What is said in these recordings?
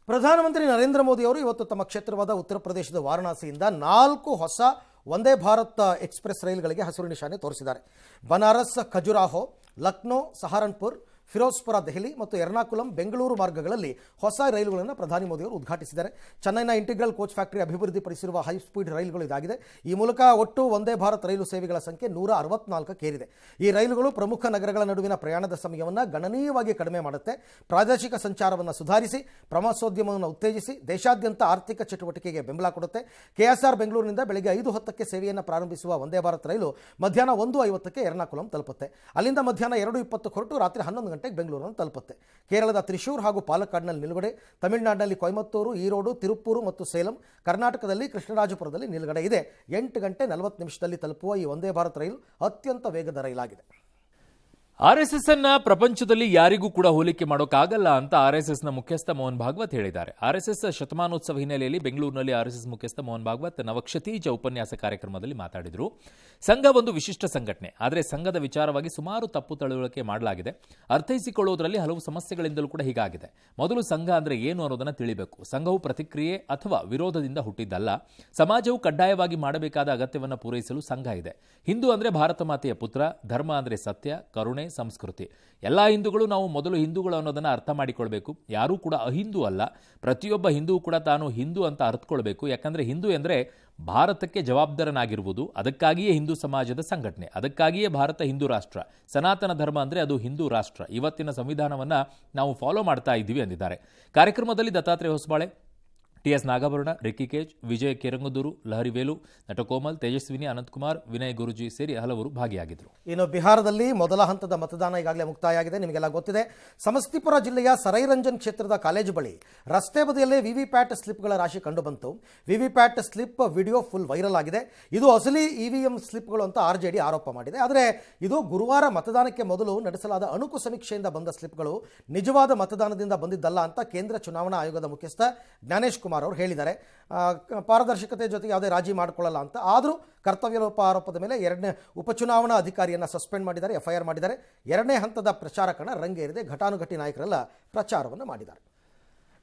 ಪ್ರಧಾನಮಂತ್ರಿ ನರೇಂದ್ರ ಮೋದಿ ಅವರು ಇವತ್ತು ತಮ್ಮ ಕ್ಷೇತ್ರವಾದ ಉತ್ತರ ಪ್ರದೇಶದ ವಾರಣಾಸಿಯಿಂದ 4 ಹೊಸ ವಂದೇ ಭಾರತ್ ಎಕ್ಸ್‌ಪ್ರೆಸ್ ರೈಲುಗಳಿಗೆ ಹಸಿರು ನಿಶಾನೆ ತೋರಿಸಿದ್ದಾರೆ. ಬನಾರಸ್, ಖಜುರಾಹೋ, ಲಕ್ನೋ, ಸಹಾರನ್ಪುರ್, ಫಿರೋಜ್ಪುರ, ದೆಹಲಿ ಮತ್ತು ಎರ್ನಾಕುಲಂ, ಬೆಂಗಳೂರು ಮಾರ್ಗಗಳಲ್ಲಿ ಹೊಸ ರೈಲುಗಳನ್ನು ಪ್ರಧಾನಿ ಮೋದಿ ಅವರು ಉದ್ಘಾಟಿಸಿದ್ದಾರೆ. ಚೆನ್ನೈನ ಇಂಟಿಗ್ರಲ್ ಕೋಚ್ ಫ್ಯಾಕ್ಟರಿ ಅಭಿವೃದ್ಧಿಪಡಿಸಿರುವ ಹೈ ಸ್ಪೀಡ್ ರೈಲುಗಳು ಇದಾಗಿದೆ. ಈ ಮೂಲಕ ಒಟ್ಟು ವಂದೇ ಭಾರತ್ ರೈಲು ಸೇವೆಗಳ ಸಂಖ್ಯೆ 164ಕ್ಕೆ ಏರಿದೆ. ಈ ರೈಲುಗಳು ಪ್ರಮುಖ ನಗರಗಳ ನಡುವಿನ ಪ್ರಯಾಣದ ಸಮಯವನ್ನು ಗಣನೀಯವಾಗಿ ಕಡಿಮೆ ಮಾಡುತ್ತೆ, ಪ್ರಾದೇಶಿಕ ಸಂಚಾರವನ್ನು ಸುಧಾರಿಸಿ, ಪ್ರವಾಸೋದ್ಯಮವನ್ನು ಉತ್ತೇಜಿಸಿ, ದೇಶಾದ್ಯಂತ ಆರ್ಥಿಕ ಚಟುವಟಿಕೆಗೆ ಬೆಂಬಲ ಕೊಡುತ್ತೆ. ಕೆಎಸ್ಆರ್ ಬೆಂಗಳೂರಿನಿಂದ ಬೆಳಗ್ಗೆ 5:10ಕ್ಕೆ ಸೇವೆಯನ್ನು ಪ್ರಾರಂಭಿಸುವ ವಂದೇ ಭಾರತ್ ರೈಲು ಮಧ್ಯಾಹ್ನ 1:50ಕ್ಕೆ ಎರ್ನಾಕುಲಂ ತಲುಪುತ್ತೆ. ಅಲ್ಲಿಂದ ಮಧ್ಯಾಹ್ನ 2:20ಕ್ಕೆ ಹೊರಟು ರಾತ್ರಿ 11 ಗಂಟೆಗೆ ಬೆಂಗಳೂರನ್ನು ತಲುಪುತ್ತೆ. ಕೇರಳದ ತ್ರಿಶೂರ್ ಹಾಗೂ ಪಾಲಕ್ಕಾಡ್ನಲ್ಲಿ ನಿಲುಗಡೆ, ತಮಿಳುನಾಡಿನಲ್ಲಿ ಕೊಯಮತ್ತೂರು, ಈರೋಡು, ತಿರುಪ್ಪೂರು ಮತ್ತು ಸೇಲಂ, ಕರ್ನಾಟಕದಲ್ಲಿ ಕೃಷ್ಣರಾಜಪುರದಲ್ಲಿ ನಿಲುಗಡೆ ಇದೆ. 8 ಗಂಟೆ 40 ನಿಮಿಷದಲ್ಲಿ ತಲುಪುವ ಈ ವಂದೇ ಭಾರತ್ ರೈಲು ಅತ್ಯಂತ ವೇಗದ ರೈಲಾಗಿದೆ. ಆರ್ಎಸ್ಎಸ್ ಅನ್ನ ಪ್ರಪಂಚದಲ್ಲಿ ಯಾರಿಗೂ ಕೂಡ ಹೋಲಿಕೆ ಮಾಡೋಕ್ಕಾಗಲ್ಲ ಅಂತ ಆರ್ಎಸ್ಎಸ್ನ ಮುಖ್ಯಸ್ಥ ಮೋಹನ್ ಭಾಗವತ್ ಹೇಳಿದ್ದಾರೆ. ಆರ್ಎಸ್ಎಸ್ ಶತಮಾನೋತ್ಸವ ಹಿನ್ನೆಲೆಯಲ್ಲಿ ಬೆಂಗಳೂರಿನಲ್ಲಿ ಆರ್ಎಸ್ಎಸ್ ಮುಖ್ಯಸ್ಥ ಮೋಹನ್ ಭಾಗವತ್ ನವಕ್ಷತೀಜ ಉಪನ್ಯಾಸ ಕಾರ್ಯಕ್ರಮದಲ್ಲಿ ಮಾತಾಡಿದರು. ಸಂಘ ಒಂದು ವಿಶಿಷ್ಟ ಸಂಘಟನೆ, ಆದರೆ ಸಂಘದ ವಿಚಾರವಾಗಿ ಸುಮಾರು ತಪ್ಪು ತಿಳುವಳಿಕೆ ಮಾಡಲಾಗಿದೆ. ಅರ್ಥೈಸಿಕೊಳ್ಳುವುದರಲ್ಲಿ ಹಲವು ಸಮಸ್ಯೆಗಳಿಂದಲೂ ಕೂಡ ಹೀಗಾಗಿದೆ. ಮೊದಲು ಸಂಘ ಅಂದ್ರೆ ಏನು ಅನ್ನೋದನ್ನ ತಿಳಿಬೇಕು. ಸಂಘವು ಪ್ರತಿಕ್ರಿಯೆ ಅಥವಾ ವಿರೋಧದಿಂದ ಹುಟ್ಟಿದ್ದಲ್ಲ. ಸಮಾಜವು ಕಡ್ಡಾಯವಾಗಿ ಮಾಡಬೇಕಾದ ಅಗತ್ಯವನ್ನು ಪೂರೈಸಲು ಸಂಘ ಇದೆ. ಹಿಂದೂ ಅಂದ್ರೆ ಭಾರತ ಮಾತೆಯ ಪುತ್ರ, ಧರ್ಮ ಅಂದ್ರೆ ಸತ್ಯ, ಕರುಣೆ, ಸಂಸ್ಕೃತಿ. ಎಲ್ಲ ಹಿಂದೂಗಳು ನಾವು ಮೊದಲು ಹಿಂದೂಗಳು ಅನ್ನೋದನ್ನ ಅರ್ಥ ಮಾಡಿಕೊಳ್ಬೇಕು. ಯಾರೂ ಕೂಡ ಅಹಿಂದೂ ಅಲ್ಲ. ಪ್ರತಿಯೊಬ್ಬ ಹಿಂದೂ ಕೂಡ ತಾನು ಹಿಂದೂ ಅಂತ ಅರ್ಥಕೊಳ್ಬೇಕು. ಯಾಕಂದ್ರೆ ಹಿಂದೂ ಎಂದ್ರೆ ಭಾರತಕ್ಕೆ ಜವಾಬ್ದಾರನಾಗಿರುವುದು. ಅದಕ್ಕಾಗಿಯೇ ಹಿಂದೂ ಸಮಾಜದ ಸಂಘಟನೆ, ಅದಕ್ಕಾಗಿಯೇ ಭಾರತ ಹಿಂದೂ ರಾಷ್ಟ್ರ. ಸನಾತನ ಧರ್ಮ ಅಂದ್ರೆ ಅದು ಹಿಂದೂ ರಾಷ್ಟ್ರ. ಇವತ್ತಿನ ಸಂವಿಧಾನವನ್ನ ನಾವು ಫಾಲೋ ಮಾಡ್ತಾ ಇದ್ದೀವಿ ಎಂದಿದ್ದಾರೆ. ಕಾರ್ಯಕ್ರಮದಲ್ಲಿ ದತ್ತಾತ್ರೇಯ ಹೊಸಬಾಳೆ, ಟಿಎಸ್ ನಾಗಾಭರಣ, ರಿಕ್ಕಿ ಕೇಜ್, ವಿಜಯ್ ಕೆರಂಗದೂರು, ಲಹರಿ ವೇಲು, ನಟಕೋಮಲ್, ತೇಜಸ್ವಿನಿ, ಅನಂತಕುಮಾರ್, ವಿನಯ್ ಗುರುಜಿ ಸೇರಿ ಹಲವರು ಭಾಗಿಯಾಗಿದ್ದರು. ಇನ್ನು ಬಿಹಾರದಲ್ಲಿ ಮೊದಲ ಹಂತದ ಮತದಾನ ಈಗಾಗಲೇ ಮುಕ್ತಾಯ ಆಗಿದೆ. ನಿಮಗೆಲ್ಲ ಗೊತ್ತಿದೆ, ಸಮಸ್ತಿಪುರ ಜಿಲ್ಲೆಯ ಸರೈರಂಜನ್ ಕ್ಷೇತ್ರದ ಕಾಲೇಜು ಬಳಿ ರಸ್ತೆ ಬದಿಯಲ್ಲೇ ವಿವಿಪ್ಯಾಟ್ ಸ್ಲಿಪ್ಗಳ ರಾಶಿ ಕಂಡುಬಂತು. VVPAT slip video full viral ಆಗಿದೆ. ಇದು ಅಸಲಿ ಇವಿಎಂ ಸ್ಲಿಪ್ಗಳು ಅಂತ ಆರ್ಜೆಡಿ ಆರೋಪ ಮಾಡಿದೆ. ಆದರೆ ಇದು ಗುರುವಾರ ಮತದಾನಕ್ಕೆ ಮೊದಲು ನಡೆಸಲಾದ ಅಣುಕು ಸಮೀಕ್ಷೆಯಿಂದ ಬಂದ ಸ್ಲಿಪ್ಗಳು, ನಿಜವಾದ ಮತದಾನದಿಂದ ಬಂದಿದ್ದಲ್ಲ ಅಂತ ಕೇಂದ್ರ ಚುನಾವಣಾ ಆಯೋಗದ ಮುಖ್ಯಸ್ಥ ಜ್ಞಾನೇಶ್ ಕುಮಾರ್ ಅವರು ಹೇಳಿದ್ದಾರೆ. ಪಾರದರ್ಶಕತೆ ಜೊತೆಗೆ ಯಾವುದೇ ರಾಜಿ ಮಾಡಿಕೊಳ್ಳಲ್ಲ ಅಂತ. ಆದರೂ ಕರ್ತವ್ಯ ಲೋಪ ಆರೋಪದ ಮೇಲೆ 2ನೇ ಉಪಚುನಾವಣಾ ಅಧಿಕಾರಿಯನ್ನು ಸಸ್ಪೆಂಡ್ ಮಾಡಿದ್ದಾರೆ, ಎಫ್ಐಆರ್ ಮಾಡಿದ್ದಾರೆ. 2ನೇ ಹಂತದ ಪ್ರಚಾರ ಕಣ ರಂಗೇರಿದೆ. ಘಟಾನುಘಟಿ ನಾಯಕರೆಲ್ಲ ಪ್ರಚಾರವನ್ನು ಮಾಡಿದ್ದಾರೆ.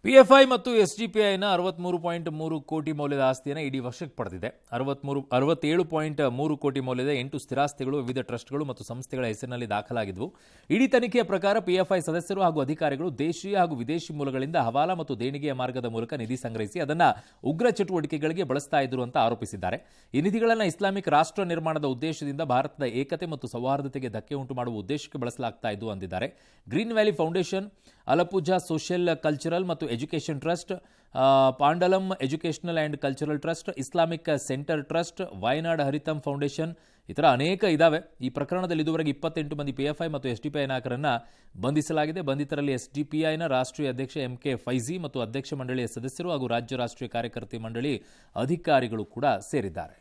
ಪಿಎಫ್ಐ ಮತ್ತು ಎಸ್ಡಿಪಿಐನ 63.3 ಕೋಟಿ ಮೌಲ್ಯದ ಆಸ್ತಿಯನ್ನು ಇಡಿ ವಶಕ್ಕೆ ಪಡೆದಿದೆ. 67.3 ಕೋಟಿ ಮೌಲ್ಯದ 8 ಸ್ಥಿರಾಸ್ತಿಗಳು ವಿವಿಧ ಟ್ರಸ್ಟ್ಗಳು ಮತ್ತು ಸಂಸ್ಥೆಗಳ ಹೆಸರಿನಲ್ಲಿ ದಾಖಲಾಗಿದ್ವು. ಇಡಿ ತನಿಖೆಯ ಪ್ರಕಾರ ಪಿಎಫ್ಐ ಸದಸ್ಯರು ಹಾಗೂ ಅಧಿಕಾರಿಗಳು ದೇಶೀಯ ಹಾಗೂ ವಿದೇಶಿ ಮೂಲಗಳಿಂದ ಹವಾಲಾ ಮತ್ತು ದೇಣಿಗೆಯ ಮಾರ್ಗದ ಮೂಲಕ ನಿಧಿ ಸಂಗ್ರಹಿಸಿ ಅದನ್ನು ಉಗ್ರ ಚಟುವಟಿಕೆಗಳಿಗೆ ಬಳಸ್ತಾ ಇದ್ರು ಅಂತ ಆರೋಪಿಸಿದ್ದಾರೆ. ಈ ನಿಧಿಗಳನ್ನು ಇಸ್ಲಾಮಿಕ್ ರಾಷ್ಟ್ರ ನಿರ್ಮಾಣದ ಉದ್ದೇಶದಿಂದ ಭಾರತದ ಏಕತೆ ಮತ್ತು ಸೌಹಾರ್ದತೆಗೆ ಧಕ್ಕೆ ಉಂಟು ಮಾಡುವ ಉದ್ದೇಶಕ್ಕೆ ಬಳಸಲಾಗ್ತಾ ಇದ್ದು ಅಂದಿದ್ದಾರೆ. Green valley foundation, Alappuzha social cultural ಮತ್ತು education trust, Pandalam educational and cultural trust, Islamic centre trust, Wayanad Haritham foundation, ಈ ಥರ ಅನೇಕ ಇದ್ದಾವೆ. ಈ ಪ್ರಕರಣದಲ್ಲಿ ಇದುವರೆಗೆ 28 ಮಂದಿ ಪಿಎಫ್ಐ ಮತ್ತು ಎಸ್ಡಿಪಿಐ ನಾಯಕರನ್ನು ಬಂಧಿಸಲಾಗಿದೆ. ಬಂಧಿತರಲ್ಲಿ ಎಸ್ಡಿಪಿಐನ ರಾಷ್ಟ್ರೀಯ ಅಧ್ಯಕ್ಷ ಎಂಕೆ ಫೈಜಿ ಮತ್ತು ಅಧ್ಯಕ್ಷ ಮಂಡಳಿಯ ಸದಸ್ಯರು ಹಾಗೂ ರಾಜ್ಯ ರಾಷ್ಟ್ರೀಯ ಕಾರ್ಯಕರ್ತೆ ಮಂಡಳಿ ಅಧಿಕಾರಿಗಳು ಕೂಡ ಸೇರಿದ್ದಾರೆ.